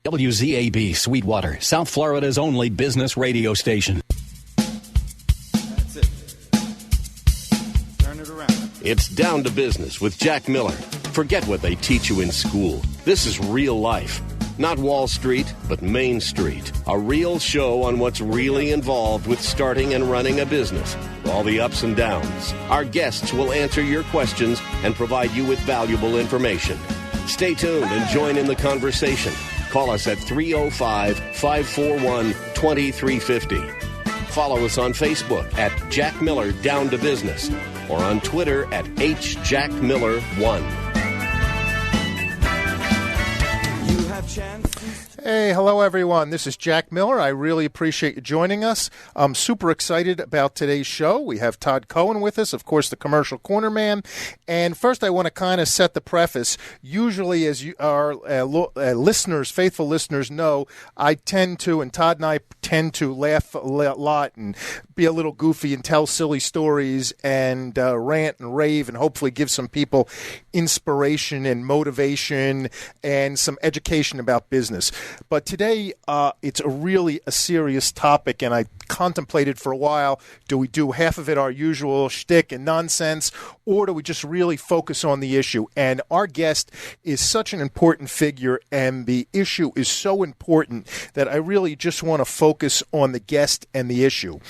WZAB Sweetwater, South Florida's only business radio station. That's it. Turn it around. It's Down to Business with Jack Miller. Forget what they teach you in school. This is real life. Not Wall Street, but Main Street. A real show on what's really involved with starting and running a business. All the ups and downs. Our guests will answer your questions and provide you with valuable information. Stay tuned and join in the conversation. Call us at 305-541-2350. Follow us on Facebook at Jack Miller Down to Business or on Twitter at HJackMiller1. Hey, hello everyone. This is Jack Miller. I really appreciate you joining us. I'm super excited about today's show. We have Todd Cohen with us, of course, the commercial corner man. And first, I want to kind of set the preface. Usually, as our listeners, faithful listeners know, I tend to, and Todd and I tend to laugh a lot and be a little goofy and tell silly stories and rant and rave and hopefully give some people inspiration and motivation and some education about business. But today, it's really a serious topic, and I contemplated for a while, do we do half of it our usual shtick and nonsense, or do we just really focus on the issue? And our guest is such an important figure, and the issue is so important that I really just want to focus on the guest and the issue.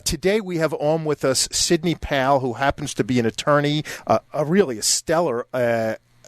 Today, we have on with us Sidney Powell, who happens to be an attorney, really a stellar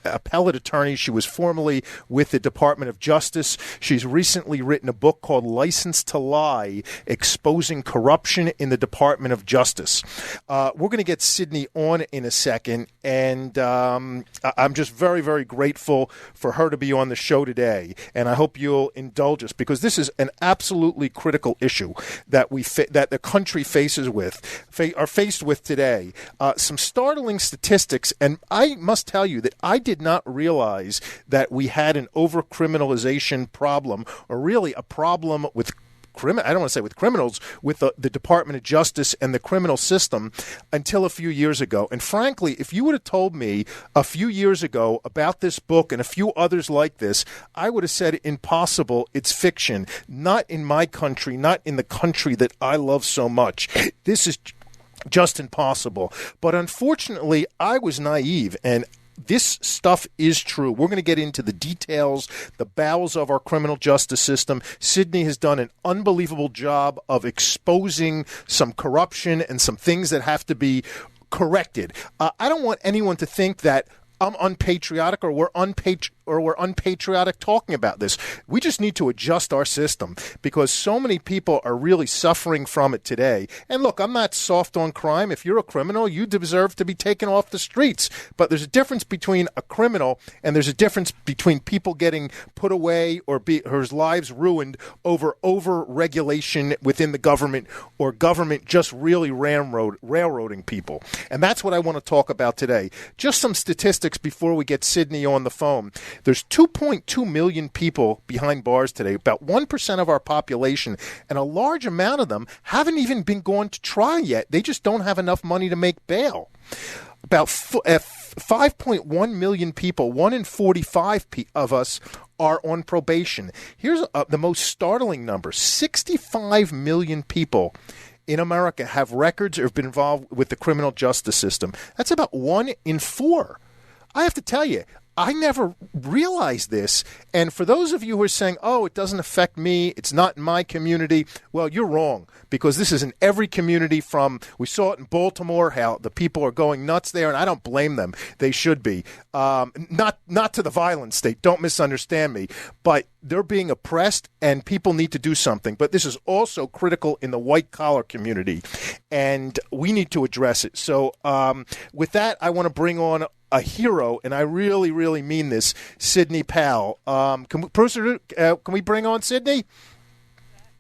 appellate attorney. She was formerly with the Department of Justice. She's recently written a book called License to Lie, Exposing Corruption in the Department of Justice. We're going to get Sidney on in a second, and I'm just very, very grateful for her to be on the show today, and I hope you'll indulge us, because this is an absolutely critical issue that that the country are faced with today. Some startling statistics, and I must tell you that I did not realize that we had an over-criminalization problem, or really a problem with I don't want to say with criminals, with the Department of Justice and the criminal system until a few years ago. And frankly, if you would have told me a few years ago about this book and a few others like this, I would have said impossible, it's fiction. Not in my country, not in the country that I love so much. This is just impossible. But unfortunately, I was naive, and this stuff is true. We're going to get into the details, the bowels of our criminal justice system. Sidney has done an unbelievable job of exposing some corruption and some things that have to be corrected. I don't want anyone to think that I'm unpatriotic or we're unpatriotic talking about this. We just need to adjust our system, because so many people are really suffering from it today. And look, I'm not soft on crime. If you're a criminal, you deserve to be taken off the streets. But there's a difference between a criminal and there's a difference between people getting put away or whose lives ruined over regulation within the government, or government just really railroading people. And that's what I want to talk about today. Just some statistics before we get Sidney on the phone. There's 2.2 million people behind bars today, about 1% of our population, and a large amount of them haven't even been going to trial yet. They just don't have enough money to make bail. About 5.1 million people, 1 in 45 of us, are on probation. Here's the most startling number. 65 million people in America have records or have been involved with the criminal justice system. That's about 1 in 4. I have to tell you, I never realized this. And for those of you who are saying, oh, it doesn't affect me, it's not in my community, well, you're wrong, because this is in every community. We saw it in Baltimore, how the people are going nuts there, and I don't blame them. They should be. Not to the violent state, don't misunderstand me, but they're being oppressed, and people need to do something. But this is also critical in the white-collar community, and we need to address it. So with that, I want to bring on a hero, and I really, really mean this, Sidney Powell. Can we bring on Sidney?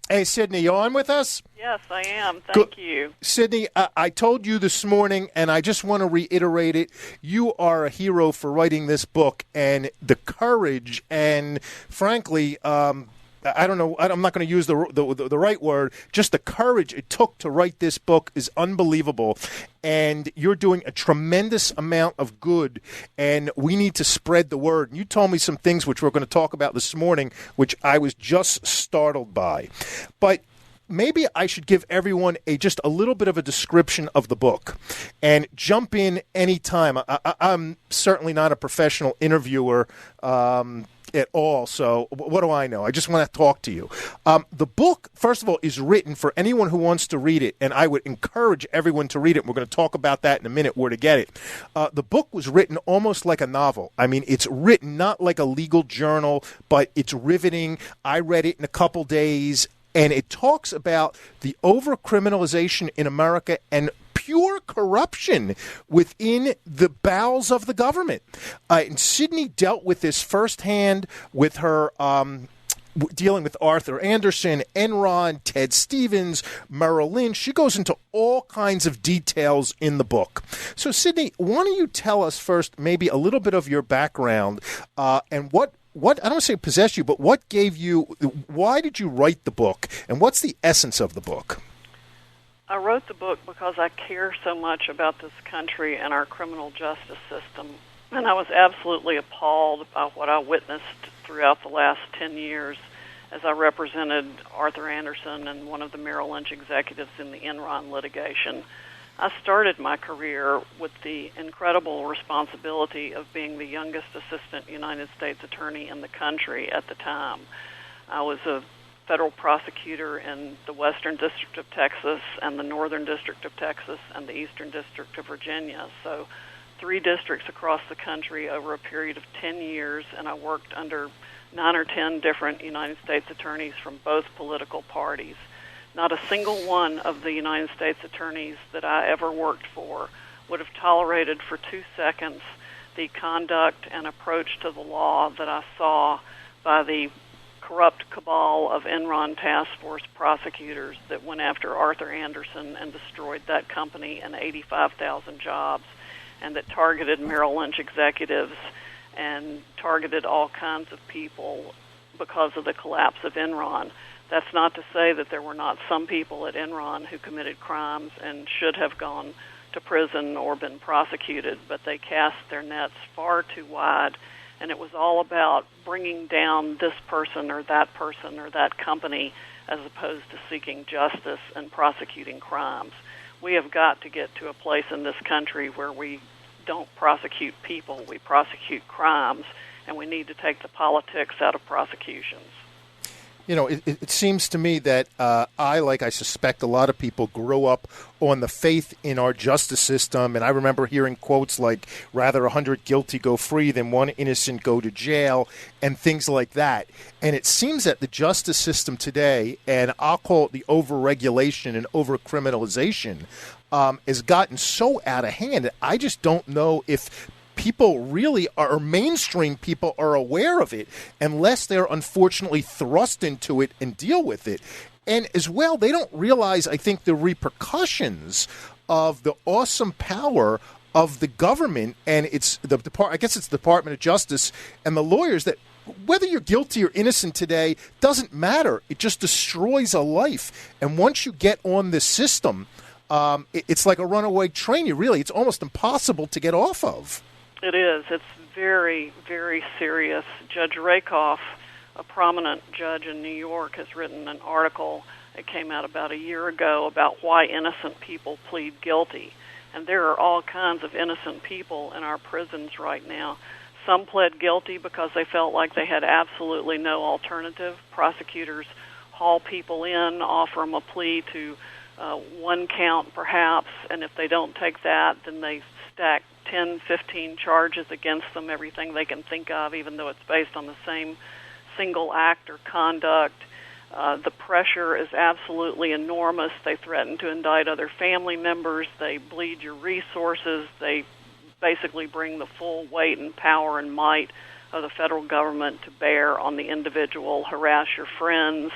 Hey, Sidney, you on with us? Yes, I am. Thank you. Sidney, I told you this morning, and I just want to reiterate it, you are a hero for writing this book, and the courage and, frankly, I don't know, I'm not going to use the right word, just the courage it took to write this book is unbelievable. And you're doing a tremendous amount of good, and we need to spread the word. And you told me some things which we're going to talk about this morning, which I was just startled by. But maybe I should give everyone just a little bit of a description of the book and jump in anytime. I'm certainly not a professional interviewer at all, so what do I know? I just want to talk to you. The book, first of all, is written for anyone who wants to read it, and I would encourage everyone to read it. We're going to talk about that in a minute, where to get it. The book was written almost like a novel. I mean, it's written not like a legal journal, but it's riveting. I read it in a couple days, and it talks about the over-criminalization in America and pure corruption within the bowels of the government. And Sydney dealt with this firsthand with her dealing with Arthur Anderson, Enron, Ted Stevens, Merrill Lynch. She goes into all kinds of details in the book. So, Sydney, why don't you tell us first maybe a little bit of your background and what I don't want to say possessed you, but what gave you, why did you write the book, and what's the essence of the book? I wrote the book because I care so much about this country and our criminal justice system. And I was absolutely appalled by what I witnessed throughout the last 10 years as I represented Arthur Anderson and one of the Merrill Lynch executives in the Enron litigation. I started my career with the incredible responsibility of being the youngest assistant United States attorney in the country at the time. I was a federal prosecutor in the Western District of Texas and the Northern District of Texas and the Eastern District of Virginia. So 3 districts across the country over a period of 10 years, and I worked under 9 or 10 different United States attorneys from both political parties. Not a single one of the United States attorneys that I ever worked for would have tolerated for 2 seconds the conduct and approach to the law that I saw by the corrupt cabal of Enron task force prosecutors that went after Arthur Anderson and destroyed that company and 85,000 jobs, and that targeted Merrill Lynch executives and targeted all kinds of people because of the collapse of Enron. That's not to say that there were not some people at Enron who committed crimes and should have gone to prison or been prosecuted, but they cast their nets far too wide, and it was all about bringing down this person or that company as opposed to seeking justice and prosecuting crimes. We have got to get to a place in this country where we don't prosecute people, we prosecute crimes, and we need to take the politics out of prosecutions. You know, it seems to me that I suspect a lot of people, grew up on the faith in our justice system. And I remember hearing quotes like, rather 100 guilty go free than 1 innocent go to jail, and things like that. And it seems that the justice system today, and I'll call it the over-regulation and over-criminalization, has gotten so out of hand. I just don't know if people really are, or mainstream people are aware of it, unless they're unfortunately thrust into it and deal with it. And as well, they don't realize, I think, the repercussions of the awesome power of the government and it's the Department of Justice and the lawyers, that whether you're guilty or innocent today doesn't matter. It just destroys a life. And once you get on this system, it's like a runaway train. It's almost impossible to get off of. It is. It's very, very serious. Judge Rakoff, a prominent judge in New York, has written an article that came out about a year ago about why innocent people plead guilty. And there are all kinds of innocent people in our prisons right now. Some pled guilty because they felt like they had absolutely no alternative. Prosecutors haul people in, offer them a plea to 1 count perhaps, and if they don't take that, then they stack 10, 15 charges against them, everything they can think of, even though it's based on the same single act or conduct. The pressure is absolutely enormous. They threaten to indict other family members. They bleed your resources. They basically bring the full weight and power and might of the federal government to bear on the individual, harass your friends,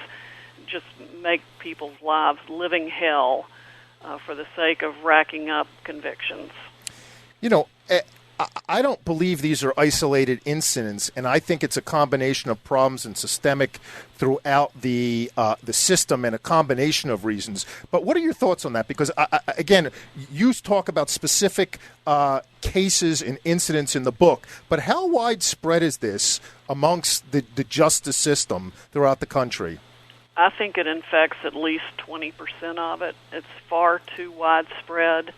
just make people's lives living hell for the sake of racking up convictions. You know, I don't believe these are isolated incidents, and I think it's a combination of problems and systemic throughout the system and a combination of reasons. But what are your thoughts on that? Because, again, you talk about specific cases and incidents in the book, but how widespread is this amongst the justice system throughout the country? I think it infects at least 20% of it. It's far too widespread.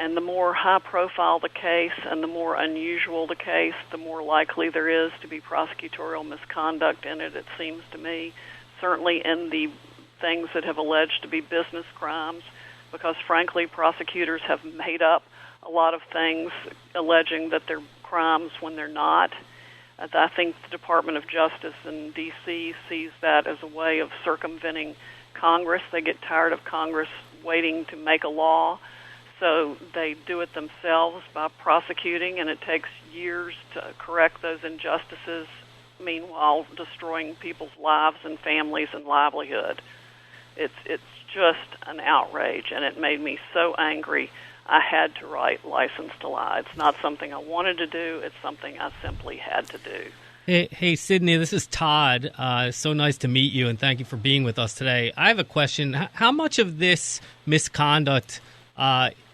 And the more high-profile the case and the more unusual the case, the more likely there is to be prosecutorial misconduct in it, it seems to me. Certainly in the things that have alleged to be business crimes, because, frankly, prosecutors have made up a lot of things alleging that they're crimes when they're not. I think the Department of Justice in D.C. sees that as a way of circumventing Congress. They get tired of Congress waiting to make a law. So they do it themselves by prosecuting, and it takes years to correct those injustices, meanwhile destroying people's lives and families and livelihood. It's just an outrage, and it made me so angry I had to write License to Lie. It's not something I wanted to do. It's something I simply had to do. Hey, Sydney, this is Todd. So nice to meet you, and thank you for being with us today. I have a question. How much of this misconduct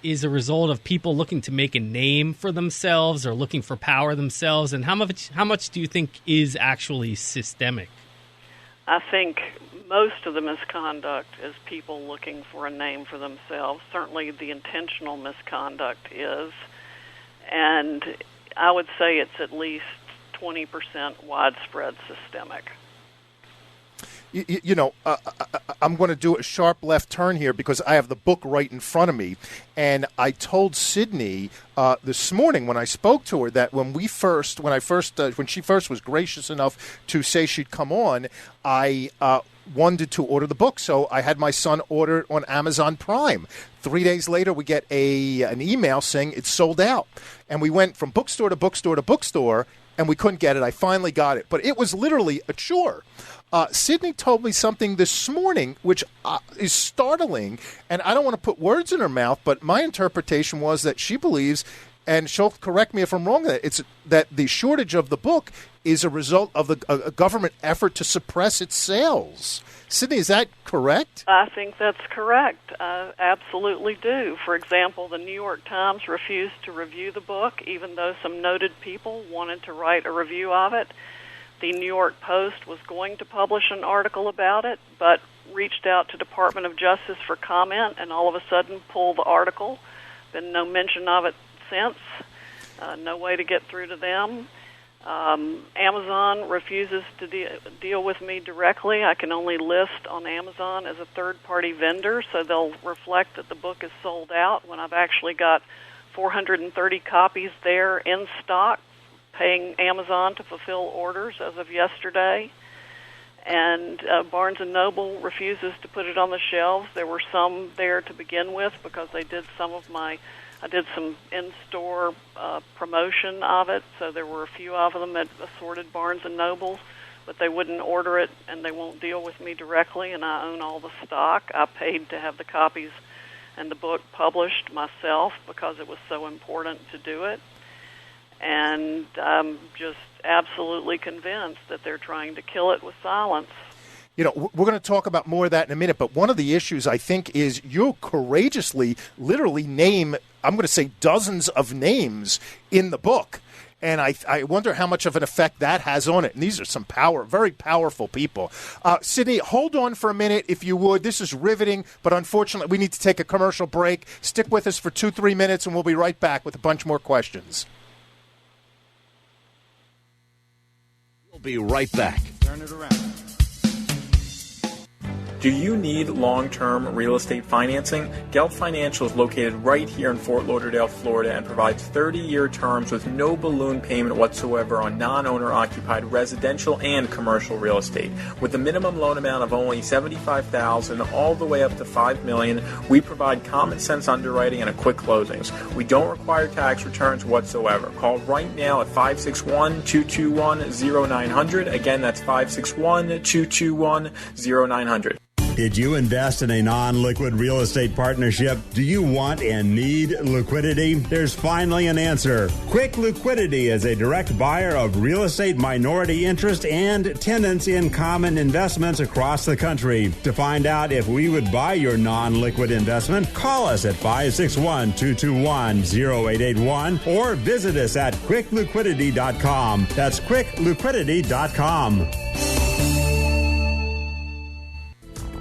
is a result of people looking to make a name for themselves or looking for power themselves, and how much do you think is actually systemic? I think most of the misconduct is people looking for a name for themselves. Certainly the intentional misconduct is, and I would say it's at least 20% widespread systemic. I'm going to do a sharp left turn here because I have the book right in front of me. And I told Sydney this morning when I spoke to her that when she first was gracious enough to say she'd come on, I wanted to order the book. So I had my son order it on Amazon Prime. 3 days later, we get an email saying it's sold out. And we went from bookstore to bookstore to bookstore, and we couldn't get it. I finally got it. But it was literally a chore. Sydney told me something this morning which is startling, and I don't want to put words in her mouth, but my interpretation was that she believes, and she'll correct me if I'm wrong, that the shortage of the book is a result of a government effort to suppress its sales. Sydney, is that correct? I think that's correct. I absolutely do. For example, the New York Times refused to review the book, even though some noted people wanted to write a review of it. The New York Post was going to publish an article about it, but reached out to Department of Justice for comment, and all of a sudden pulled the article. Been no mention of it since. No way to get through to them. Amazon refuses to deal with me directly. I can only list on Amazon as a third-party vendor, so they'll reflect that the book is sold out when I've actually got 430 copies there in stock, paying Amazon to fulfill orders as of yesterday. And Barnes & Noble refuses to put it on the shelves. There were some there to begin with because I did some in-store promotion of it, so there were a few of them at assorted Barnes & Nobles, but they wouldn't order it and they won't deal with me directly, and I own all the stock. I paid to have the copies and the book published myself because it was so important to do it. And I'm just absolutely convinced that they're trying to kill it with silence. You know, we're going to talk about more of that in a minute, but one of the issues, I think, is you courageously literally name, I'm going to say, dozens of names in the book. And I wonder how much of an effect that has on it. And these are some very powerful people. Sydney, hold on for a minute, if you would. This is riveting, but unfortunately, we need to take a commercial break. Stick with us for 2-3 minutes, and we'll be right back with a bunch more questions. We'll be right back. Turn it around. Do you need long-term real estate financing? Gelt Financial is located right here in Fort Lauderdale, Florida, and provides 30-year terms with no balloon payment whatsoever on non-owner-occupied residential and commercial real estate. With a minimum loan amount of only $75,000 all the way up to $5 million, we provide common-sense underwriting and quick closings. We don't require tax returns whatsoever. Call right now at 561-221-0900. Again, that's 561-221-0900. Did you invest in a non-liquid real estate partnership? Do you want and need liquidity? There's finally an answer. Quick Liquidity is a direct buyer of real estate minority interest and tenants in common investments across the country. To find out if we would buy your non-liquid investment, call us at 561-221-0881 or visit us at quickliquidity.com. That's quickliquidity.com.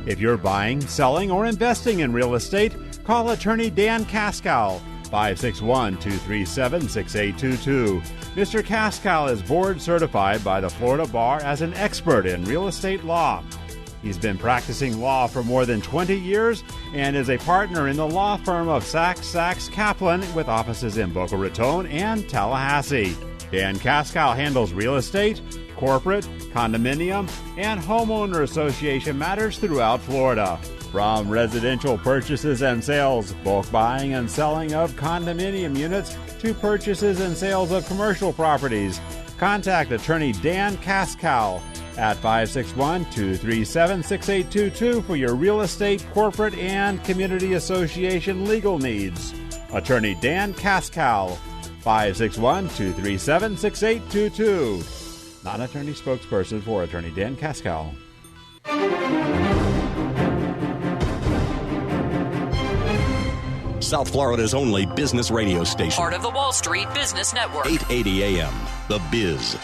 If you're buying, selling, or investing in real estate, call attorney Dan Kaskow, 561-237-6822. Mr. Kaskow is board certified by the Florida Bar as an expert in real estate law. He's been practicing law for more than 20 years and is a partner in the law firm of Sachs Kaplan with offices in Boca Raton and Tallahassee. Dan Kaskow handles real estate, corporate, condominium, and homeowner association matters throughout Florida. From residential purchases and sales, bulk buying and selling of condominium units, to purchases and sales of commercial properties. Contact attorney Dan Kaskow at 561-237-6822 for your real estate, corporate, and community association legal needs. Attorney Dan Kaskow, 561-237-6822. Non-attorney spokesperson for attorney Dan Kaskow. South Florida's only business radio station. Part of the Wall Street Business Network. 880 AM, The Biz.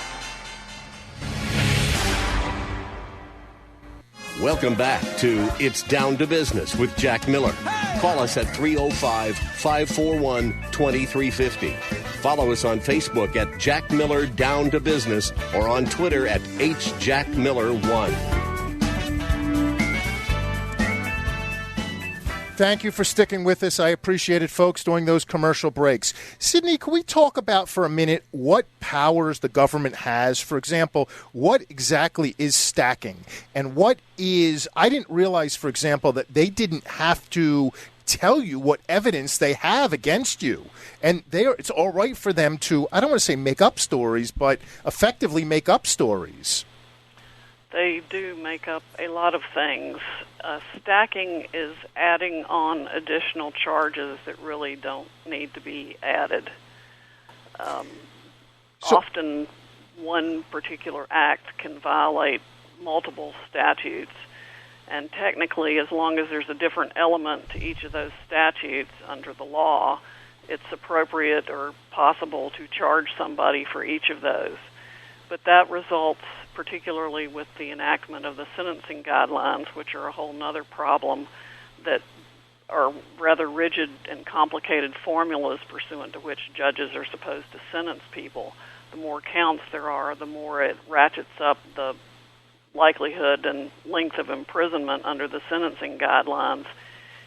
Welcome back to It's Down to Business with Jack Miller. Call us at 305-541-2350. Follow us on Facebook at Jack Miller Down to Business or on Twitter at HJackMiller1. Thank you for sticking with us. I appreciate it, folks, during those commercial breaks. Sydney, can we talk about for a minute what powers the government has? For example, what exactly is stacking? And what is, I didn't realize, for example, that they didn't have to tell you what evidence they have against you. And it's all right for them to, I don't want to say make up stories, but effectively make up stories. They do make up a lot of things. Stacking is adding on additional charges that really don't need to be added. Often one particular act can violate multiple statutes, and technically, as long as there's a different element to each of those statutes under the law, it's appropriate or possible to charge somebody for each of those. But that results, particularly with the enactment of the sentencing guidelines, which are a whole nother problem, that are rather rigid and complicated formulas pursuant to which judges are supposed to sentence people. The more counts there are, the more it ratchets up the likelihood and length of imprisonment under the sentencing guidelines,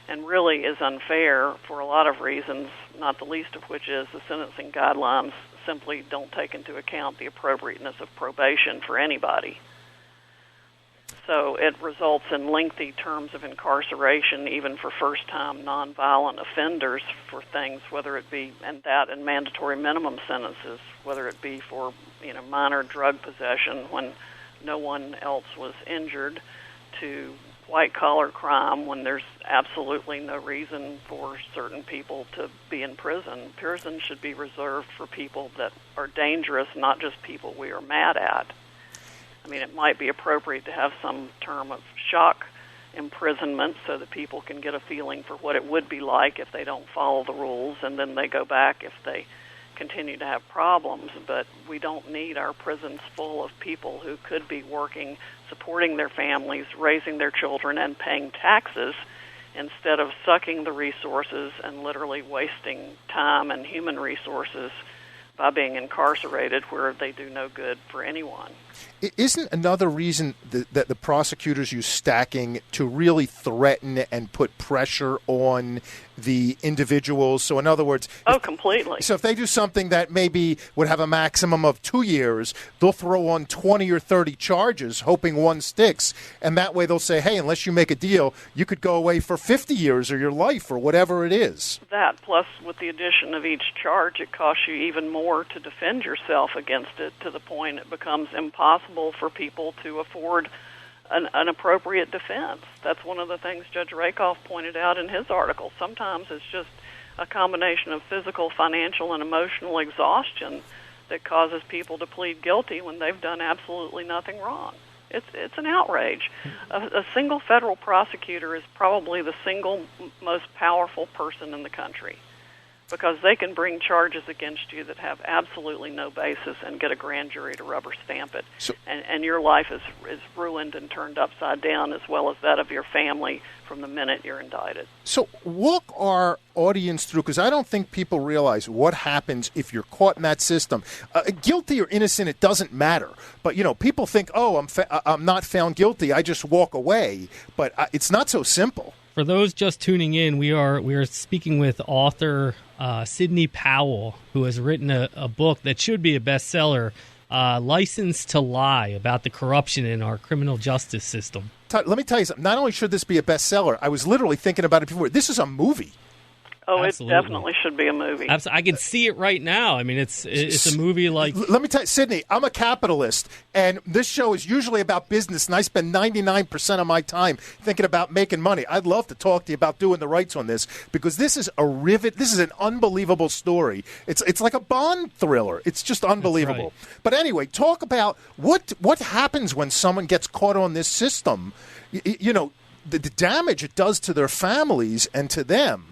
and really is unfair for a lot of reasons, not the least of which is the sentencing guidelines simply don't take into account the appropriateness of probation for anybody. So it results in lengthy terms of incarceration, even for first-time nonviolent offenders for things, whether it be and mandatory minimum sentences, whether it be for minor drug possession when no one else was injured, to white-collar crime when there's absolutely no reason for certain people to be in prison. Prison should be reserved for people that are dangerous, not just people we are mad at. I mean, it might be appropriate to have some term of shock imprisonment so that people can get a feeling for what it would be like if they don't follow the rules, and then they go back if they continue to have problems. But we don't need our prisons full of people who could be working, supporting their families, raising their children, and paying taxes instead of sucking the resources and literally wasting time and human resources by being incarcerated where they do no good for anyone. Isn't another reason that the prosecutors use stacking to really threaten and put pressure on the individuals? So in other words... completely. So if they do something that maybe would have a maximum of 2 years, they'll throw on 20 or 30 charges, hoping one sticks. And that way they'll say, hey, unless you make a deal, you could go away for 50 years or your life or whatever it is. That, plus with the addition of each charge, it costs you even more to defend yourself against it, to the point it becomes impossible for people to afford an appropriate defense. That's one of the things Judge Rakoff pointed out in his article. Sometimes it's just a combination of physical, financial, and emotional exhaustion that causes people to plead guilty when they've done absolutely nothing wrong. It's an outrage. A single federal prosecutor is probably the single most powerful person in the country, because they can bring charges against you that have absolutely no basis and get a grand jury to rubber stamp it. And your life is ruined and turned upside down, as well as that of your family, from the minute you're indicted. So walk our audience through, because I don't think people realize what happens if you're caught in that system. Guilty or innocent, it doesn't matter. But, people think, I'm not found guilty, I just walk away. But it's not so simple. For those just tuning in, we are speaking with author Sidney Powell, who has written a book that should be a bestseller, License to Lie, about the corruption in our criminal justice system. Let me tell you something. Not only should this be a bestseller, I was literally thinking about it before. This is a movie. Oh, Absolutely. It definitely should be a movie. I can see it right now. I mean, it's a movie like... Let me tell you, Sidney, I'm a capitalist, and this show is usually about business, and I spend 99% of my time thinking about making money. I'd love to talk to you about doing the rights on this, because this is a rivet. This is an unbelievable story. It's like a Bond thriller. It's just unbelievable. Right. But anyway, talk about what happens when someone gets caught on this system. The damage it does to their families and to them.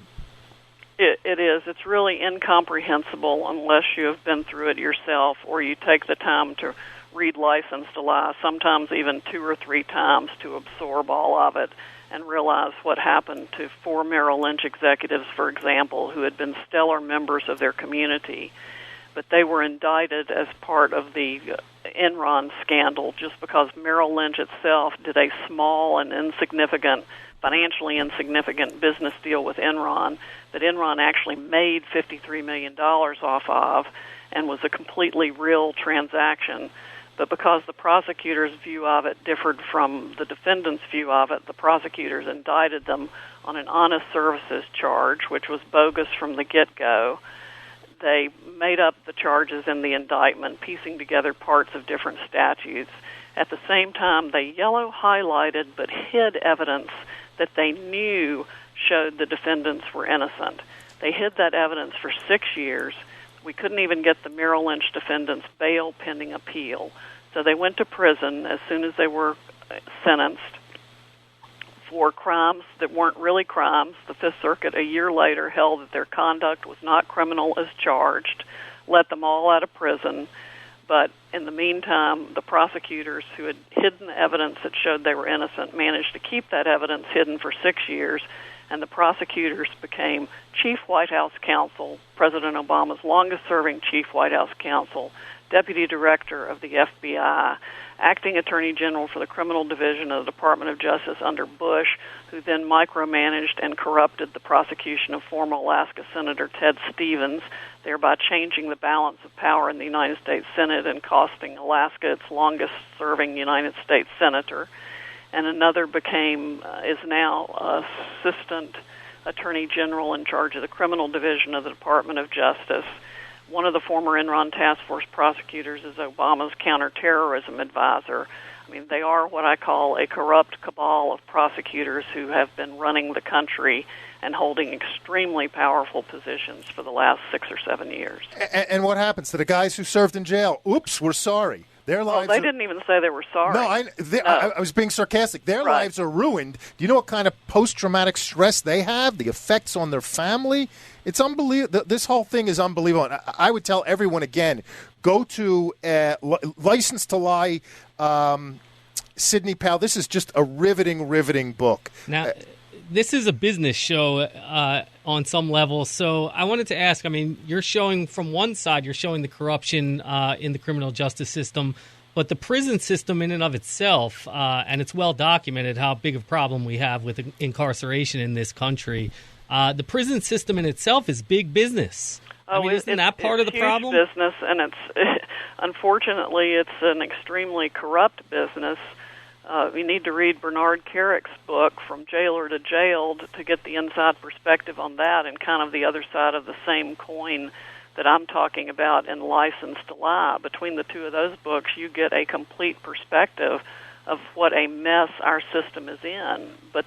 It is. It's really incomprehensible unless you have been through it yourself, or you take the time to read License to Lie, sometimes even 2 or 3 times, to absorb all of it and realize what happened to 4 Merrill Lynch executives, for example, who had been stellar members of their community, but they were indicted as part of the Enron scandal just because Merrill Lynch itself did a small and financially insignificant business deal with Enron that Enron actually made $53 million off of, and was a completely real transaction. But because the prosecutor's view of it differed from the defendant's view of it, the prosecutors indicted them on an honest services charge, which was bogus from the get-go. They made up the charges in the indictment, piecing together parts of different statutes. At the same time, they yellow highlighted but hid evidence that they knew showed the defendants were innocent. They hid that evidence for 6 years. We couldn't even get the Merrill Lynch defendants bail pending appeal. So they went to prison as soon as they were sentenced for crimes that weren't really crimes. The Fifth Circuit a year later held that their conduct was not criminal as charged, let them all out of prison. But in the meantime, the prosecutors who had hidden the evidence that showed they were innocent managed to keep that evidence hidden for 6 years, and the prosecutors became Chief White House Counsel, President Obama's longest-serving Chief White House Counsel, Deputy Director of the FBI, Acting Attorney General for the Criminal Division of the Department of Justice under Bush, who then micromanaged and corrupted the prosecution of former Alaska Senator Ted Stevens, thereby changing the balance of power in the United States Senate and costing Alaska its longest-serving United States Senator. And another is now Assistant Attorney General in charge of the Criminal Division of the Department of Justice. One of the former Enron task force prosecutors is Obama's counterterrorism advisor. I mean, they are what I call a corrupt cabal of prosecutors who have been running the country and holding extremely powerful positions for the last 6 or 7 years. And what happens to the guys who served in jail? Oops, we're sorry. Their lives they didn't even say they were sorry. No, I was being sarcastic. Their lives are ruined. Do you know what kind of post-traumatic stress they have? The effects on their family? It's unbelievable. This whole thing is unbelievable. And I would tell everyone again, go to License to Lie, Sidney Powell. This is just a riveting book. Now, this is a business show on some level, so I wanted to ask, I mean, you're showing, from one side, you're showing the corruption in the criminal justice system, but the prison system in and of itself, and it's well documented how big of a problem we have with incarceration in this country. The prison system in itself is big business. I mean, isn't that part of the problem? It's huge business, and unfortunately, it's an extremely corrupt business. We need to read Bernard Kerrick's book, From Jailer to Jailed, to get the inside perspective on that and kind of the other side of the same coin that I'm talking about in License to Lie. Between the two of those books, you get a complete perspective of what a mess our system is in. But,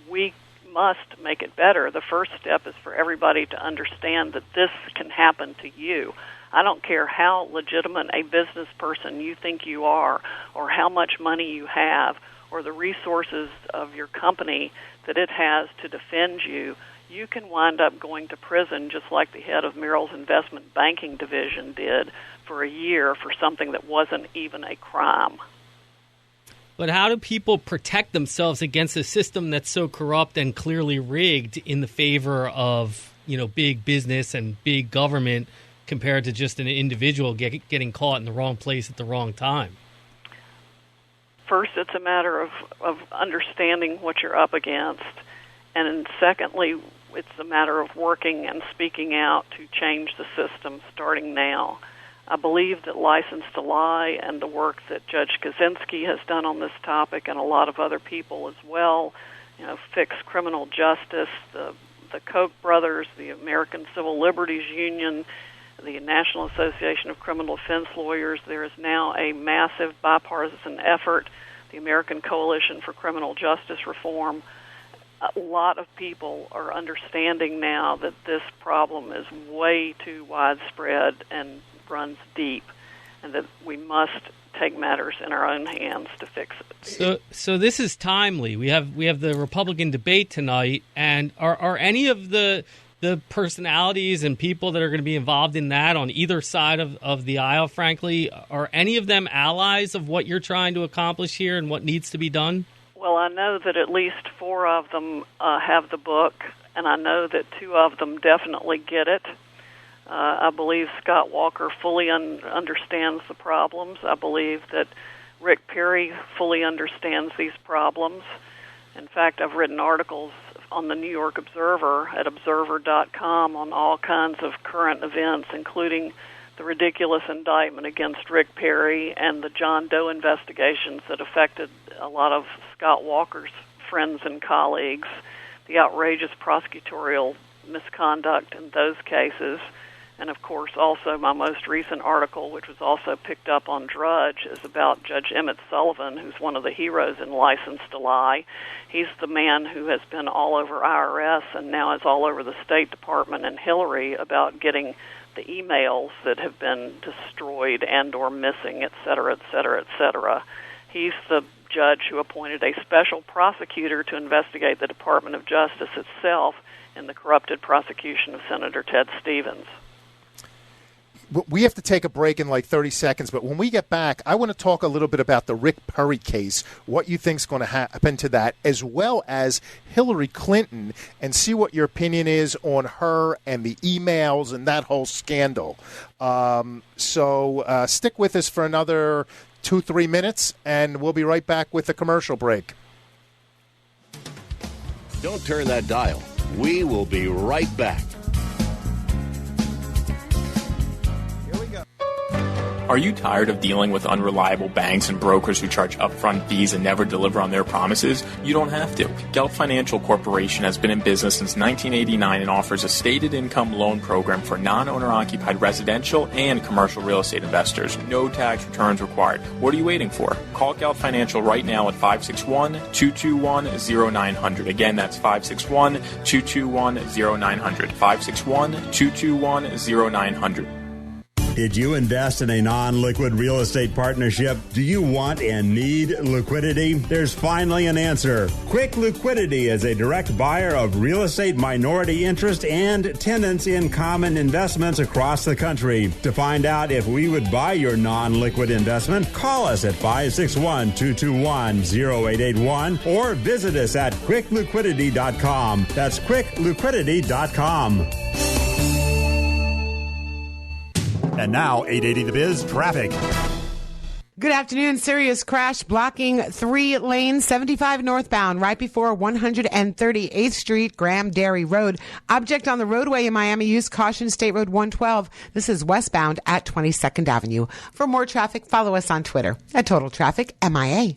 we must make it better. The first step is for everybody to understand that this can happen to you. I don't care how legitimate a business person you think you are, or how much money you have, or the resources of your company that it has to defend you. You can wind up going to prison just like the head of Merrill's investment banking division did for a year for something that wasn't even a crime. But how do people protect themselves against a system that's so corrupt and clearly rigged in the favor of, big business and big government compared to just an individual getting caught in the wrong place at the wrong time? First, it's a matter of understanding what you're up against. And then secondly, it's a matter of working and speaking out to change the system starting now. I believe that License to Lie and the work that Judge Kaczynski has done on this topic, and a lot of other people as well, Fix Criminal Justice, the Koch brothers, the American Civil Liberties Union, the National Association of Criminal Defense Lawyers. There is now a massive bipartisan effort, the American Coalition for Criminal Justice Reform. A lot of people are understanding now that this problem is way too widespread and runs deep, and that we must take matters in our own hands to fix it. So this is timely. We have the Republican debate tonight, and are any of the personalities and people that are going to be involved in that on either side of the aisle, frankly, are any of them allies of what you're trying to accomplish here and what needs to be done? Well, I know that at least 4 of them have the book, and I know that 2 of them definitely get it. I believe Scott Walker fully understands the problems. I believe that Rick Perry fully understands these problems. In fact, I've written articles on the New York Observer at observer.com on all kinds of current events, including the ridiculous indictment against Rick Perry and the John Doe investigations that affected a lot of Scott Walker's friends and colleagues, the outrageous prosecutorial misconduct in those cases, and of course also my most recent article, which was also picked up on Drudge, is about Judge Emmett Sullivan, who's one of the heroes in License to Lie. He's the man who has been all over IRS and now is all over the State Department and Hillary about getting the emails that have been destroyed and or missing, et cetera, et cetera, et cetera. He's the judge who appointed a special prosecutor to investigate the Department of Justice itself in the corrupted prosecution of Senator Ted Stevens. We have to take a break in like 30 seconds, but when we get back, I want to talk a little bit about the Rick Perry case, what you think is going to happen to that, as well as Hillary Clinton, and see what your opinion is on her and the emails and that whole scandal. So stick with us for another 2-3 minutes, and we'll be right back with the commercial break. Don't turn that dial. We will be right back. Are you tired of dealing with unreliable banks and brokers who charge upfront fees and never deliver on their promises? You don't have to. Gelt Financial Corporation has been in business since 1989 and offers a stated income loan program for non-owner-occupied residential and commercial real estate investors. No tax returns required. What are you waiting for? Call Gelt Financial right now at 561-221-0900. Again, that's 561-221-0900. 561-221-0900. Did you invest in a non-liquid real estate partnership? Do you want and need liquidity? There's finally an answer. Quick Liquidity is a direct buyer of real estate minority interest and tenants in common investments across the country. To find out if we would buy your non-liquid investment, call us at 561-221-0881 or visit us at quickliquidity.com. That's quickliquidity.com. And now, 880 The Biz Traffic. Good afternoon. Serious crash blocking 3 lanes, 75 northbound, right before 138th Street, Graham Dairy Road. Object on the roadway in Miami. Use caution. State Road 112. This is westbound at 22nd Avenue. For more traffic, follow us on Twitter at Total Traffic MIA.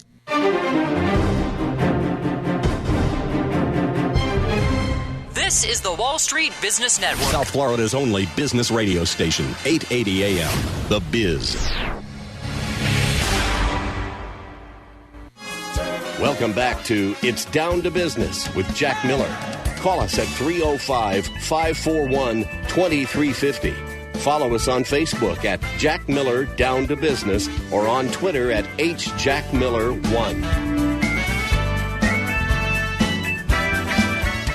This is the Wall Street Business Network. South Florida's only business radio station, 880 AM, The Biz. Welcome back to It's Down to Business with Jack Miller. Call us at 305-541-2350. Follow us on Facebook at Jack Miller Down to Business or on Twitter at HJackMiller1.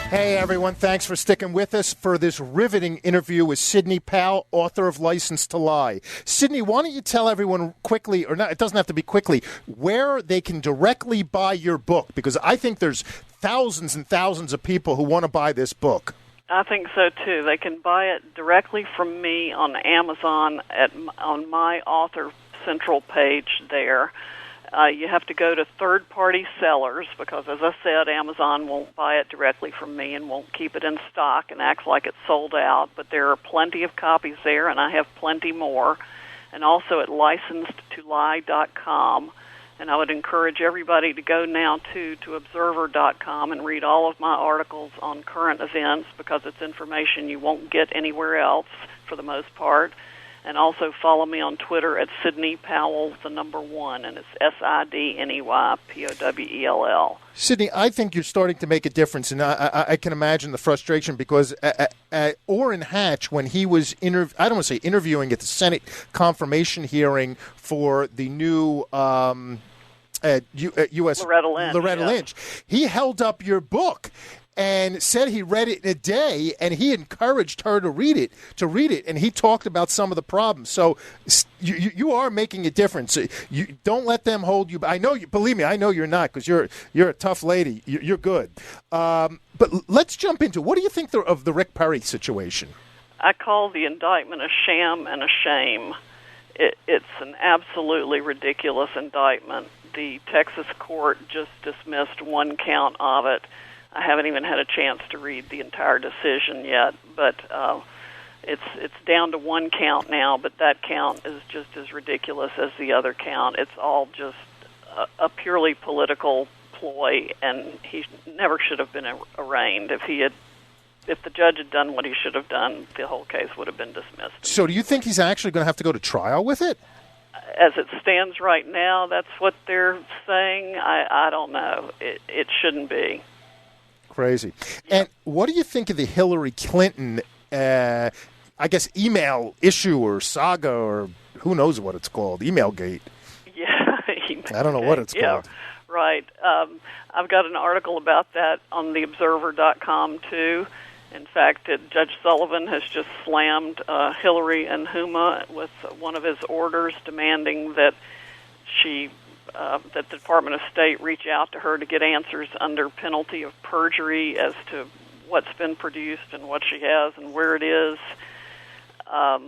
Hey, everyone. Thanks for sticking with us for this riveting interview with Sidney Powell, author of License to Lie. Sidney, why don't you tell everyone quickly, or not, it doesn't have to be quickly, where they can directly buy your book? Because I think there's thousands and thousands of people who want to buy this book. I think so, too. They can buy it directly from me on Amazon on my author central page there. You have to go to third-party sellers because, as I said, Amazon won't buy it directly from me and won't keep it in stock and acts like it's sold out. But there are plenty of copies there, and I have plenty more. And also at licensedtolie.com. And I would encourage everybody to go now to observer.com and read all of my articles on current events because it's information you won't get anywhere else for the most part. And also follow me on Twitter at Sidney Powell, the number 1, and it's SIDNEYPOWELL. Sidney, I think you're starting to make a difference, and I can imagine the frustration because Orrin Hatch, when he was, I don't want to say interviewing at the Senate confirmation hearing for the new U.S. Loretta Lynch, he held up your book and said he read it in a day, and he encouraged her to read it, and he talked about some of the problems. So you are making a difference. You don't let them hold you. I know you. Believe me, I know you're not because you're a tough lady. You're good. But let's jump into what do you think of the Rick Perry situation? I call the indictment a sham and a shame. It's an absolutely ridiculous indictment. The Texas court just dismissed one count of it. I haven't even had a chance to read the entire decision yet, but it's down to one count now, but that count is just as ridiculous as the other count. It's all just a purely political ploy, and he never should have been arraigned. If the judge had done what he should have done, the whole case would have been dismissed. So do you think he's actually going to have to go to trial with it? As it stands right now, that's what they're saying. I don't know. It shouldn't be. Crazy. And what do you think of the Hillary Clinton, I guess, email issue or saga or who knows what it's called, email gate? Yeah. I don't know what it's called. Right. I've got an article about that on theobserver.com, too. In fact, Judge Sullivan has just slammed Hillary and Huma with one of his orders demanding that that the Department of State reach out to her to get answers under penalty of perjury as to what's been produced and what she has and where it is. I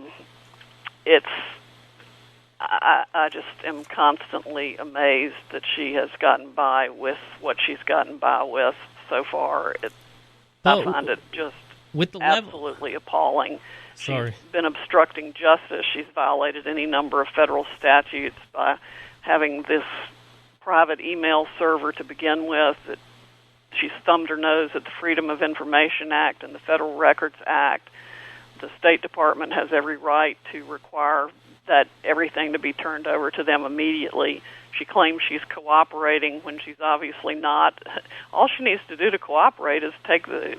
just am constantly amazed that she has gotten by with what she's gotten by with so far. I find it just absolutely appalling. Sorry. She's been obstructing justice. She's violated any number of federal statutes by having this private email server to begin with. She's thumbed her nose at the Freedom of Information Act and the Federal Records Act. The State Department has every right to require that everything to be turned over to them immediately. She claims she's cooperating when she's obviously not. All she needs to do to cooperate is take the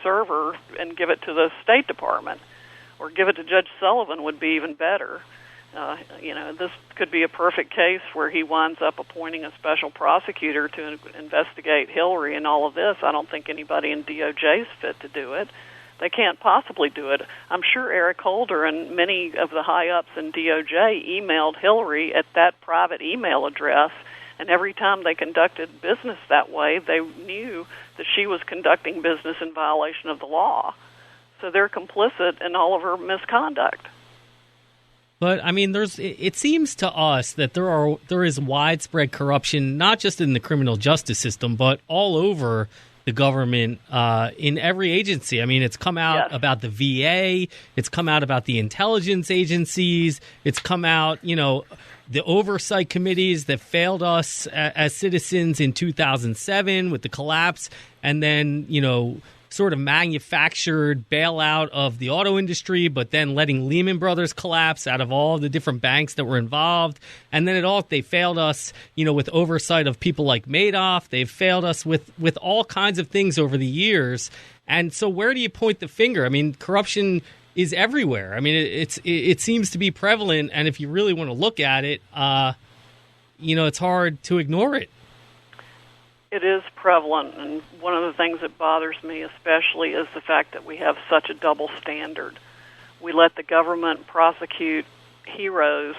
server and give it to the State Department, or give it to Judge Sullivan would be even better. This could be a perfect case where he winds up appointing a special prosecutor to investigate Hillary and all of this. I don't think anybody in DOJ is fit to do it. They can't possibly do it. I'm sure Eric Holder and many of the high-ups in DOJ emailed Hillary at that private email address, and every time they conducted business that way, they knew that she was conducting business in violation of the law. So they're complicit in all of her misconduct. But I mean, it seems to us that there is widespread corruption, not just in the criminal justice system, but all over the government, in every agency. I mean, it's come out about the VA, it's come out about the intelligence agencies, it's come out, the oversight committees that failed us as citizens in 2007 with the collapse, and then, sort of manufactured bailout of the auto industry, but then letting Lehman Brothers collapse out of all the different banks that were involved. And then they failed us, with oversight of people like Madoff. They've failed us with all kinds of things over the years. And so where do you point the finger? I mean, corruption is everywhere. I mean, it seems to be prevalent. And if you really want to look at it, it's hard to ignore it. It is prevalent, and one of the things that bothers me especially is the fact that we have such a double standard. We let the government prosecute heroes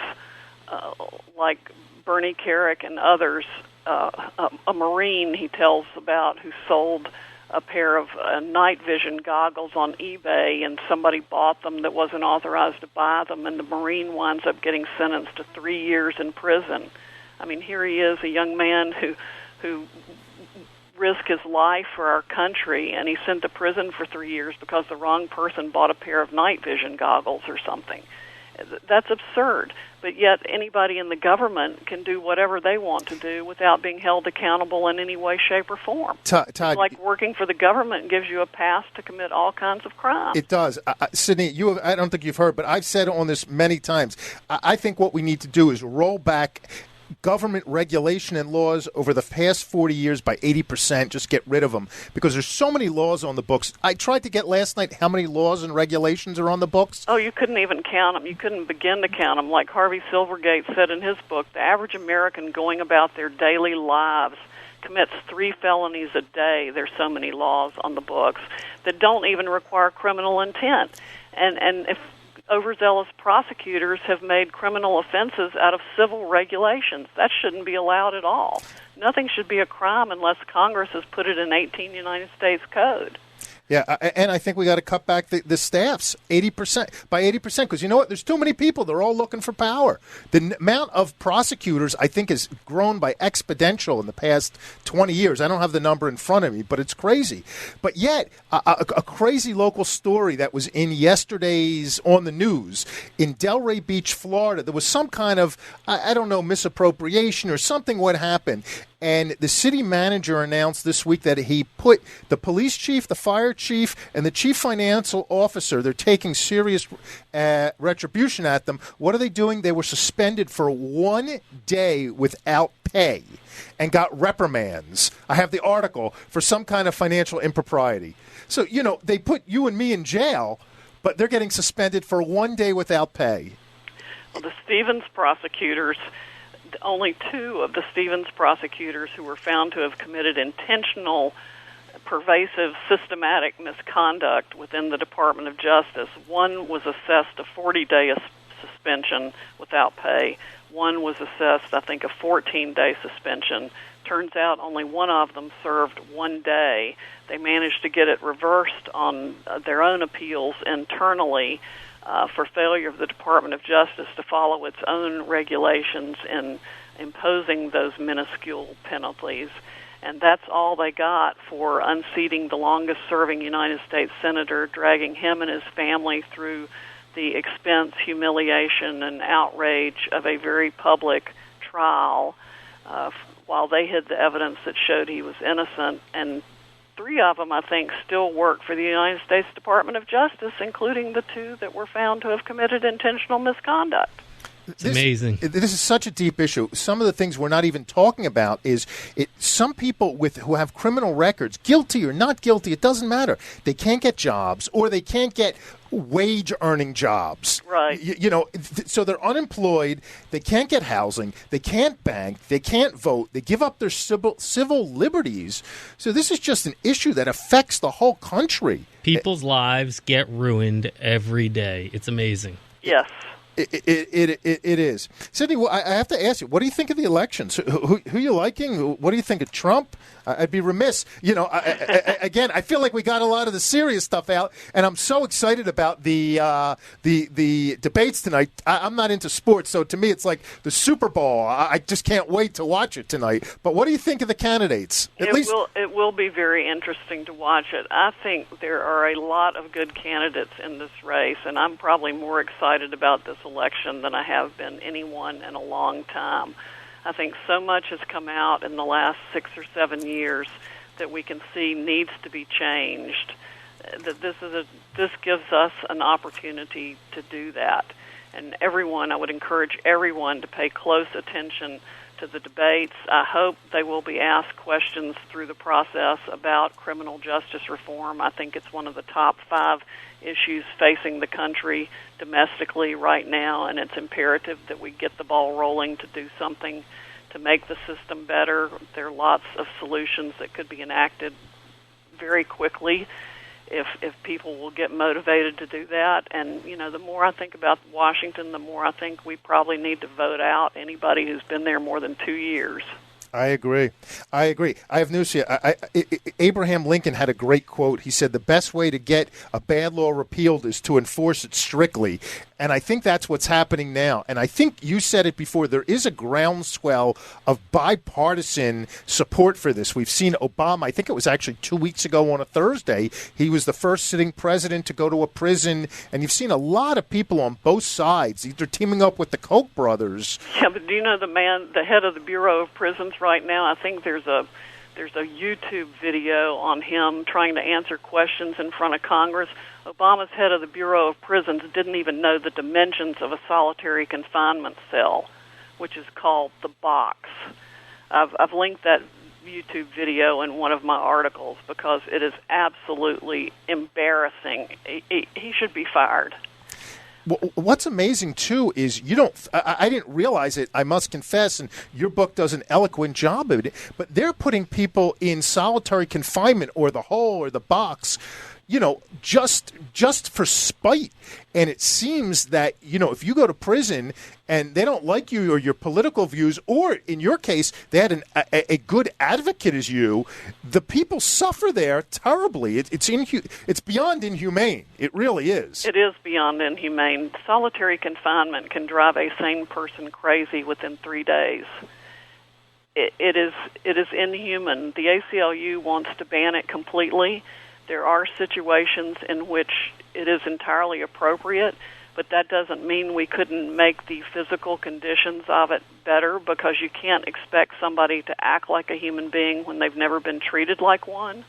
like Bernie Carrick and others, a Marine he tells about who sold a pair of night vision goggles on eBay, and somebody bought them that wasn't authorized to buy them, and the Marine winds up getting sentenced to 3 years in prison. I mean, here he is, a young man who risked his life for our country, and he's sent to prison for 3 years because the wrong person bought a pair of night vision goggles or something. That's absurd. But yet anybody in the government can do whatever they want to do without being held accountable in any way, shape, or form. Todd, it's like working for the government gives you a pass to commit all kinds of crimes. It does. Sydney, I don't think you've heard, but I've said on this many times. I think what we need to do is roll back government regulation and laws over the past 40 years by 80%, just get rid of them, because there's so many laws on the books. I tried to get last night how many laws and regulations are on the books. Oh, you couldn't even count them. You couldn't begin to count them. Like Harvey Silvergate said in his book, the average American going about their daily lives commits 3 felonies a day. There's so many laws on the books that don't even require criminal intent. And if overzealous prosecutors have made criminal offenses out of civil regulations, that shouldn't be allowed at all. Nothing should be a crime unless Congress has put it in 18 United States code. Yeah, and I think we got to cut back the staffs 80% by 80%, because you know what? There's too many people. They're all looking for power. The amount of prosecutors, I think, has grown by exponential in the past 20 years. I don't have the number in front of me, but it's crazy. But yet, a crazy local story that was in yesterday's on the news in Delray Beach, Florida. There was some kind of, I don't know, misappropriation or something what happened. And the city manager announced this week that he put the police chief, the fire chief, and the chief financial officer, they're taking serious retribution at them. What are they doing? They were suspended for 1 day without pay and got reprimands. I have the article for some kind of financial impropriety. So, they put you and me in jail, but they're getting suspended for 1 day without pay. Well, the Stevens prosecutors, only 2 of the Stevens prosecutors who were found to have committed intentional, pervasive, systematic misconduct within the Department of Justice. One was assessed a 40-day suspension without pay. One was assessed, I think, a 14-day suspension. Turns out only one of them served 1 day. They managed to get it reversed on their own appeals internally for failure of the Department of Justice to follow its own regulations in imposing those minuscule penalties. And that's all they got for unseating the longest-serving United States senator, dragging him and his family through the expense, humiliation, and outrage of a very public trial while they hid the evidence that showed he was innocent. And 3 of them, I think, still work for the United States Department of Justice, including the 2 that were found to have committed intentional misconduct. It's amazing. This is such a deep issue. Some of the things we're not even talking about is some people who have criminal records, guilty or not guilty, it doesn't matter. They can't get jobs, or they can't get wage-earning jobs. Right. So they're unemployed. They can't get housing. They can't bank. They can't vote. They give up their civil liberties. So this is just an issue that affects the whole country. People's lives get ruined every day. It's amazing. Yes. It is. Sydney, well, I have to ask you, what do you think of the elections? Who are you liking? What do you think of Trump? I'd be remiss. Again, I feel like we got a lot of the serious stuff out, and I'm so excited about the debates tonight. I'm not into sports, so to me it's like the Super Bowl. I just can't wait to watch it tonight. But what do you think of the candidates? It will be very interesting to watch it. I think there are a lot of good candidates in this race, and I'm probably more excited about this election than I have been anyone in a long time. I think so much has come out in the last 6 or 7 years that we can see needs to be changed. That this gives us an opportunity to do that. And I would encourage everyone to pay close attention to the debates. I hope they will be asked questions through the process about criminal justice reform. I think it's one of the top 5 issues facing the country domestically right now, and it's imperative that we get the ball rolling to do something to make the system better. There are lots of solutions that could be enacted very quickly if people will get motivated to do that. And, the more I think about Washington, the more I think we probably need to vote out anybody who's been there more than 2 years. I agree. I have news for you. Abraham Lincoln had a great quote. He said, the best way to get a bad law repealed is to enforce it strictly. And I think that's what's happening now. And I think you said it before. There is a groundswell of bipartisan support for this. We've seen Obama, I think it was actually 2 weeks ago on a Thursday, he was the first sitting president to go to a prison. And you've seen a lot of people on both sides, either teaming up with the Koch brothers. Yeah, but do you know the head of the Bureau of Prisons right now? I think there's a YouTube video on him trying to answer questions in front of Congress. Obama's head of the Bureau of Prisons didn't even know the dimensions of a solitary confinement cell, which is called the box. I've linked that YouTube video in one of my articles because it is absolutely embarrassing. He should be fired. What's amazing, too, is I didn't realize it, I must confess, and your book does an eloquent job of it, but they're putting people in solitary confinement or the hole or the box, just for spite. And it seems that, if you go to prison and they don't like you or your political views, or in your case, they had a good advocate as you, the people suffer there terribly. It's beyond inhumane. It really is. It is beyond inhumane. Solitary confinement can drive a sane person crazy within 3 days. It is inhuman. The ACLU wants to ban it completely. There are situations in which it is entirely appropriate, but that doesn't mean we couldn't make the physical conditions of it better, because you can't expect somebody to act like a human being when they've never been treated like one.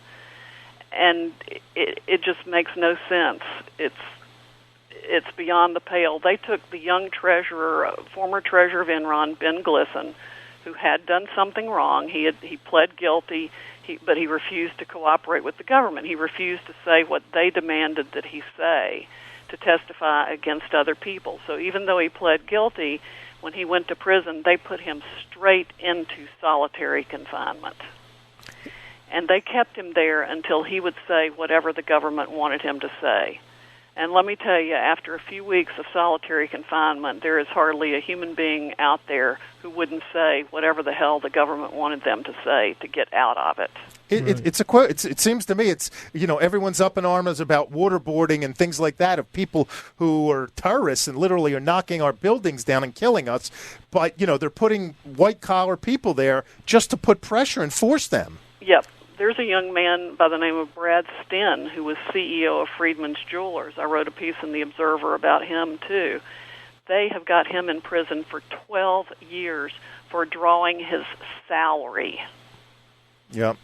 And it just makes no sense. It's beyond the pale. They took the young former treasurer of Enron, Ben Glisson, who had done something wrong. He pled guilty. But he refused to cooperate with the government. He refused to say what they demanded that he say, to testify against other people. So even though he pled guilty, when he went to prison, they put him straight into solitary confinement. And they kept him there until he would say whatever the government wanted him to say. And let me tell you, after a few weeks of solitary confinement, there is hardly a human being out there who wouldn't say whatever the hell the government wanted them to say to get out of it. It's a quote. It seems to me everyone's up in arms about waterboarding and things like that, of people who are terrorists and literally are knocking our buildings down and killing us. But, they're putting white-collar people there just to put pressure and force them. Yep. There's a young man by the name of Brad Stinn who was CEO of Friedman's Jewelers. I wrote a piece in The Observer about him, too. They have got him in prison for 12 years for drawing his salary. Yep.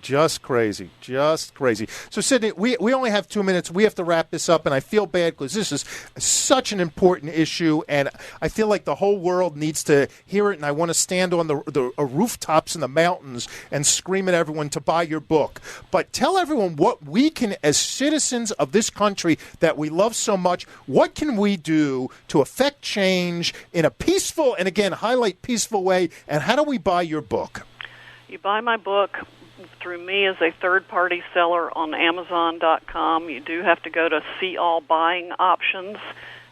Just crazy. So, Sydney, we only have 2 minutes. We have to wrap this up, and I feel bad because this is such an important issue, and I feel like the whole world needs to hear it, and I want to stand on the rooftops in the mountains and scream at everyone to buy your book. But tell everyone what we can, as citizens of this country that we love so much, what can we do to affect change in a peaceful, and again, highlight peaceful way, and how do we buy your book? You buy my book through me as a third-party seller on Amazon.com. You do have to go to See All Buying Options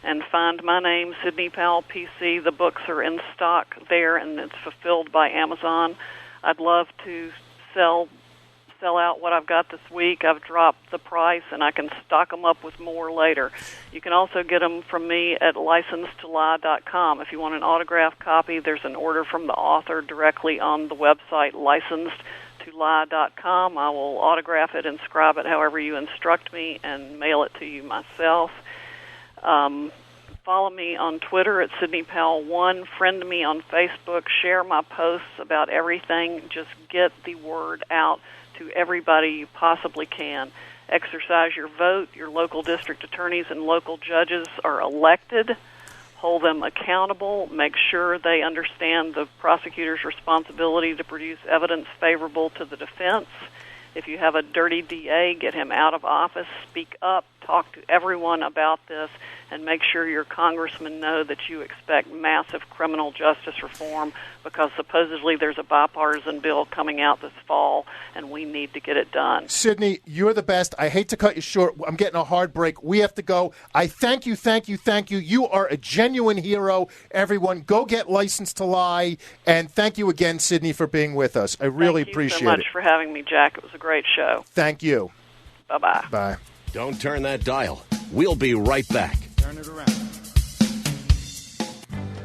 and find my name, Sidney Powell, PC. The books are in stock there, and it's fulfilled by Amazon. I'd love to sell out what I've got this week. I've dropped the price, and I can stock them up with more later. You can also get them from me at licensedtolie.com. If you want an autographed copy, there's an order from the author directly on the website, licensedtolie.com. I will autograph it, inscribe it however you instruct me, and mail it to you myself. follow me on Twitter at Sidney Powell 1, friend me on Facebook, share my posts about everything. Just get the word out to everybody you possibly can. Exercise your vote. Your local district attorneys and local judges are elected. Hold them accountable. Make sure they understand the prosecutor's responsibility to produce evidence favorable to the defense. If you have a dirty DA, get him out of office. Speak up. Talk to everyone about this, and make sure your congressmen know that you expect massive criminal justice reform, because supposedly there's a bipartisan bill coming out this fall, and we need to get it done. Sidney, you're the best. I hate to cut you short. I'm getting a hard break. We have to go. I thank you, thank you, thank you. You are a genuine hero. Everyone, go get License to Lie. And thank you again, Sidney, for being with us. I really appreciate it. Thank you so much for having me, Jack. It was a great show. Thank you. Bye-bye. Bye. Don't turn that dial. We'll be right back. Turn it around.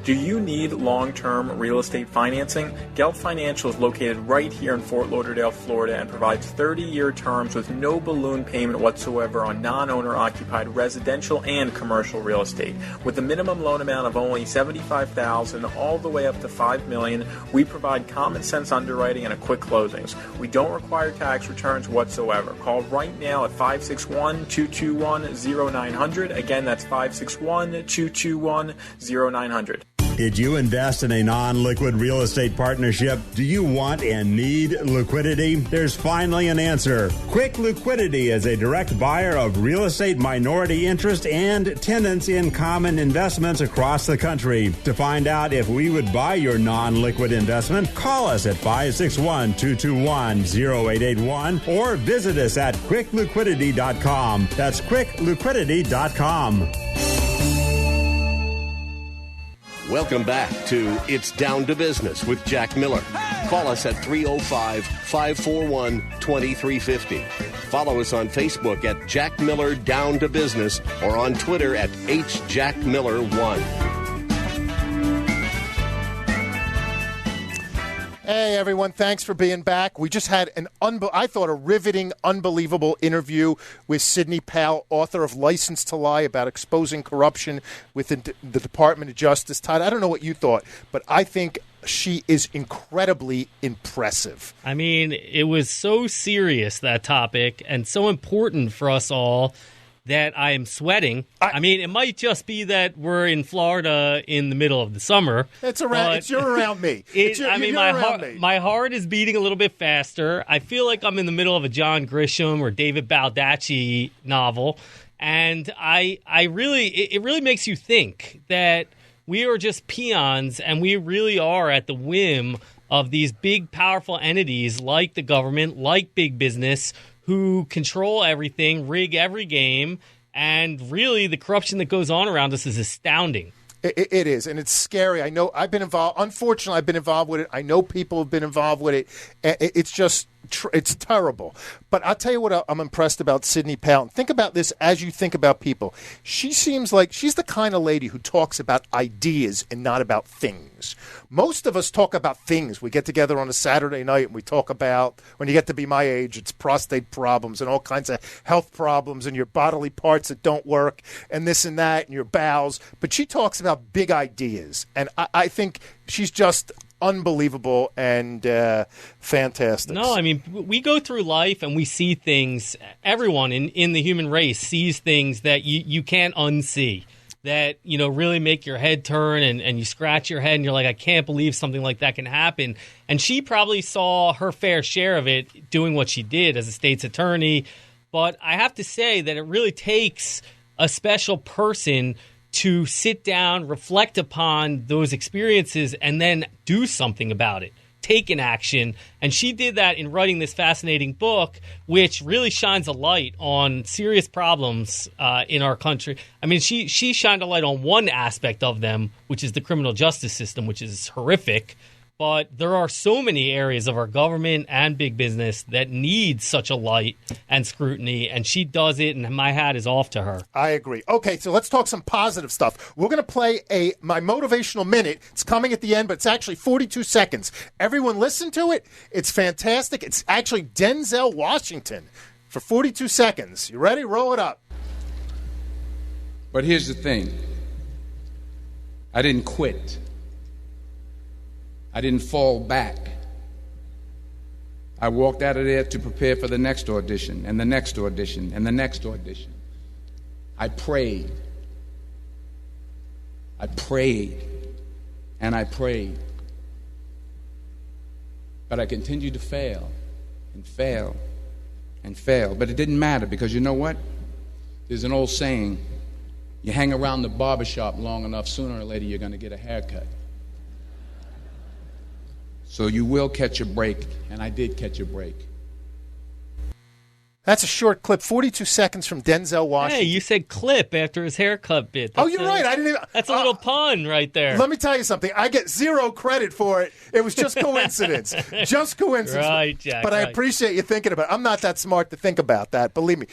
Do you need long-term real estate financing? Gelb Financial is located right here in Fort Lauderdale, Florida, and provides 30-year terms with no balloon payment whatsoever on non-owner occupied residential and commercial real estate. With a minimum loan amount of only $75,000 all the way up to $5 million, we provide common sense underwriting and a quick closings. We don't require tax returns whatsoever. Call right now at 561-221-0900. Again, that's 561-221-0900. Did you invest in a non-liquid real estate partnership? Do you want and need liquidity? There's finally an answer. Quick Liquidity is a direct buyer of real estate minority interest and tenants in common investments across the country. To find out if we would buy your non-liquid investment, call us at 561-221-0881 or visit us at quickliquidity.com. That's quickliquidity.com. Welcome back to It's Down to Business with Jack Miller. Call us at 305-541-2350. Follow us on Facebook at Jack Miller Down to Business or on Twitter at HJackMiller1. Hey, everyone. Thanks for being back. We just had I thought a riveting, unbelievable interview with Sidney Powell, author of License to Lie, about exposing corruption within the Department of Justice. Todd, I don't know what you thought, but I think she is incredibly impressive. I mean, it was so serious, that topic, and so important for us all that I am sweating. I mean, it might just be that we're in Florida in the middle of the summer. You're around me. My heart is beating a little bit faster. I feel like I'm in the middle of a John Grisham or David Baldacci novel, and it really makes you think that we are just peons, and we really are at the whim of these big, powerful entities like the government, like big business, who control everything, rig every game, and really the corruption that goes on around us is astounding. It is, and it's scary. I know I've been involved. Unfortunately, I've been involved with it. I know people have been involved with it. It's just it's terrible. But I'll tell you what I'm impressed about Sidney Powell. Think about this as you think about people. She seems like she's the kind of lady who talks about ideas and not about things. Most of us talk about things. We get together on a Saturday night and we talk about, when you get to be my age, it's prostate problems and all kinds of health problems and your bodily parts that don't work and this and that and your bowels. But she talks about big ideas. And I think she's just unbelievable and fantastic. No, I mean, we go through life and we see things. Everyone in the human race sees things that you can't unsee, that, you know, really make your head turn and you scratch your head and you're like, I can't believe something like that can happen. And she probably saw her fair share of it doing what she did as a state's attorney. But I have to say that it really takes a special person to sit down, reflect upon those experiences, and then do something about it, take an action. And she did that in writing this fascinating book, which really shines a light on serious problems in our country. I mean, she shined a light on one aspect of them, which is the criminal justice system, which is horrific. But there are so many areas of our government and big business that need such a light and scrutiny, and she does it, and my hat is off to her. I agree. Okay, so let's talk some positive stuff. We're going to play my motivational minute. It's coming at the end, but it's actually 42 seconds. Everyone listen to it. It's fantastic. It's actually Denzel Washington for 42 seconds. You ready? Roll it up. But here's the thing. I didn't quit. I didn't fall back. I walked out of there to prepare for the next audition, and the next audition, and the next audition. I prayed. I prayed, and I prayed. But I continued to fail, and fail, and fail. But it didn't matter, because you know what? There's an old saying, you hang around the barbershop long enough, sooner or later you're going to get a haircut. So you will catch a break, and I did catch a break. That's a short clip, 42 seconds from Denzel Washington. Hey, you said clip after his haircut bit. You're right. I didn't even. That's a little pun right there. Let me tell you something. I get zero credit for it. It was just coincidence. Just coincidence. Right, Jack. But right. I appreciate you thinking about it. I'm not that smart to think about that, believe me.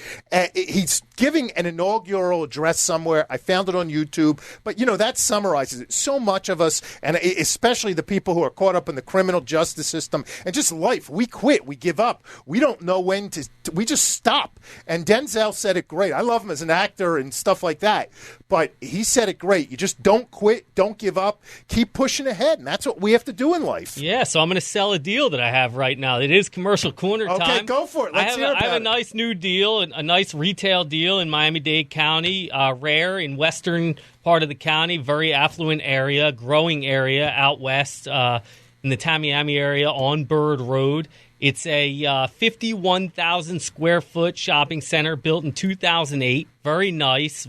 He's giving an inaugural address somewhere. I found it on YouTube. But, that summarizes it. So much of us, and especially the people who are caught up in the criminal justice system and just life, we quit. We give up. We don't know when to we just stop. And Denzel said it great. I love him as an actor and stuff like that. But he said it great. You just don't quit. Don't give up. Keep pushing ahead. And that's what we have to do in life. Yeah, so I'm going to sell a deal that I have right now. It is commercial corner time. Okay, go for it. Let's hear about it. I have a nice new deal, a nice retail deal in Miami-Dade County, rare in western part of the county, very affluent area, growing area out west in the Tamiami area on Bird Road. It's a 51,000 square foot shopping center built in 2008. Very nice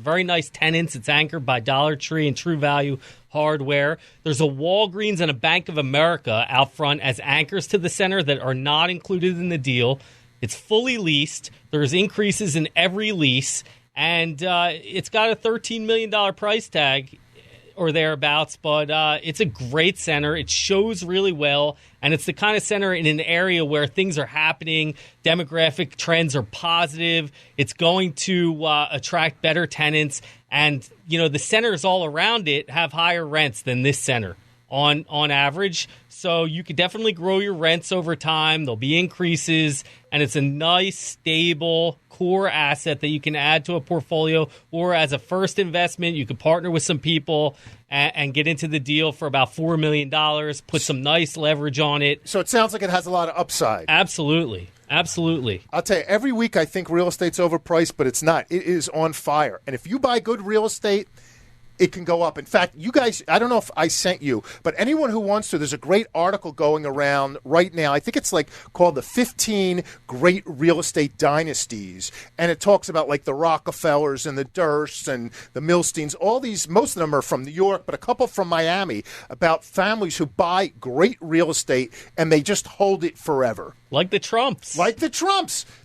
tenants. It's anchored by Dollar Tree and True Value Hardware. There's a Walgreens and a Bank of America out front as anchors to the center that are not included in the deal. It's fully leased. There's increases in every lease. And it's got a $13 million price tag or thereabouts, but it's a great center. It shows really well, and it's the kind of center in an area where things are happening, demographic trends are positive, it's going to attract better tenants, and the centers all around it have higher rents than this center on average. So you could definitely grow your rents over time. There'll be increases, and it's a nice, stable, core asset that you can add to a portfolio, or as a first investment, you could partner with some people and get into the deal for about $4 million, put some nice leverage on it. So it sounds like it has a lot of upside. Absolutely. Absolutely. I'll tell you, every week I think real estate's overpriced, but it's not. It is on fire. And if you buy good real estate, it can go up. In fact, you guys, I don't know if I sent you, but anyone who wants to, there's a great article going around right now. I think it's called the 15 Great Real Estate Dynasties. And it talks about the Rockefellers and the Dursts and the Milsteins. All these, most of them are from New York, but a couple from Miami, about families who buy great real estate and they just hold it forever. Like the Trumps.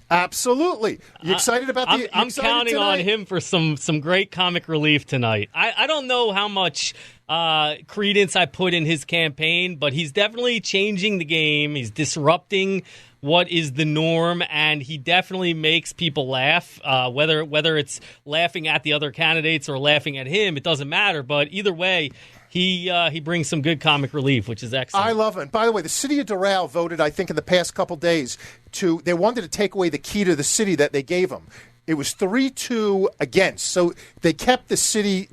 Absolutely. You excited about the? I'm counting on him for some great comic relief tonight. I don't know how much credence I put in his campaign, but he's definitely changing the game. He's disrupting what is the norm, and he definitely makes people laugh. Whether it's laughing at the other candidates or laughing at him, it doesn't matter. But either way, he brings some good comic relief, which is excellent. I love it. And by the way, the city of Doral voted, I think, in the past couple days they wanted to take away the key to the city that they gave him. It was 3-2 against. So they kept the city.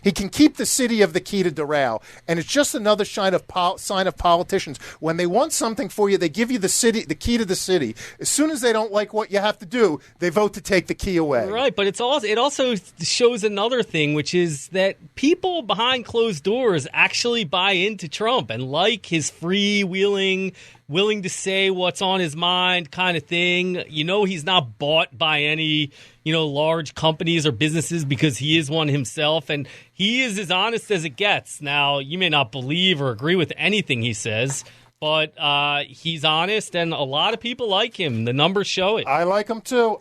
He can keep the city of the key to Doral, and it's just another sign of politicians. When they want something for you, they give you the key to the city. As soon as they don't like what you have to do, they vote to take the key away. Right, but it also shows another thing, which is that people behind closed doors actually buy into Trump and like his freewheeling, willing to say what's on his mind kind of thing. He's not bought by any large companies or businesses because he is one himself, and he is as honest as it gets. Now, you may not believe or agree with anything he says, but he's honest, and a lot of people like him. The numbers show it. I like him too.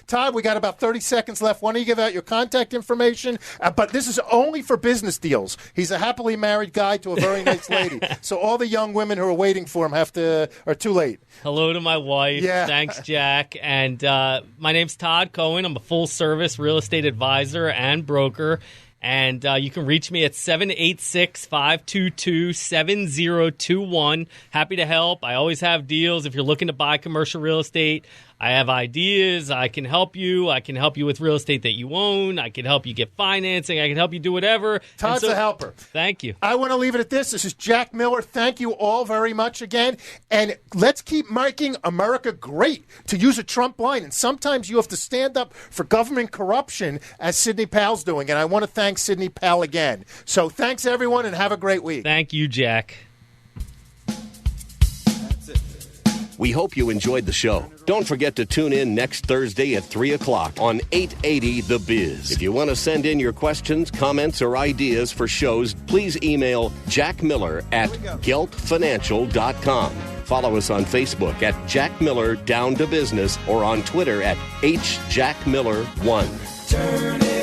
Todd, we got about 30 seconds left. Why don't you give out your contact information? But this is only for business deals. He's a happily married guy to a very nice lady. So all the young women who are waiting for him are too late. Hello to my wife. Yeah. Thanks, Jack. And my name's Todd Cohen. I'm a full-service real estate advisor and broker. And you can reach me at 786-522-7021. Happy to help. I always have deals. If you're looking to buy commercial real estate, I have ideas. I can help you. I can help you with real estate that you own. I can help you get financing. I can help you do whatever. Todd's a helper. Thank you. I want to leave it at this. This is Jack Miller. Thank you all very much again. And let's keep making America great, to use a Trump line. And sometimes you have to stand up for government corruption, as Sidney Powell's doing. And I want to thank Sidney Powell again. So thanks, everyone, and have a great week. Thank you, Jack. We hope you enjoyed the show. Don't forget to tune in next Thursday at 3 o'clock on 880 The Biz. If you want to send in your questions, comments, or ideas for shows, please email Jack Miller at geltfinancial.com. Follow us on Facebook at Jack Miller Down to Business or on Twitter at HJackMiller1. Turn it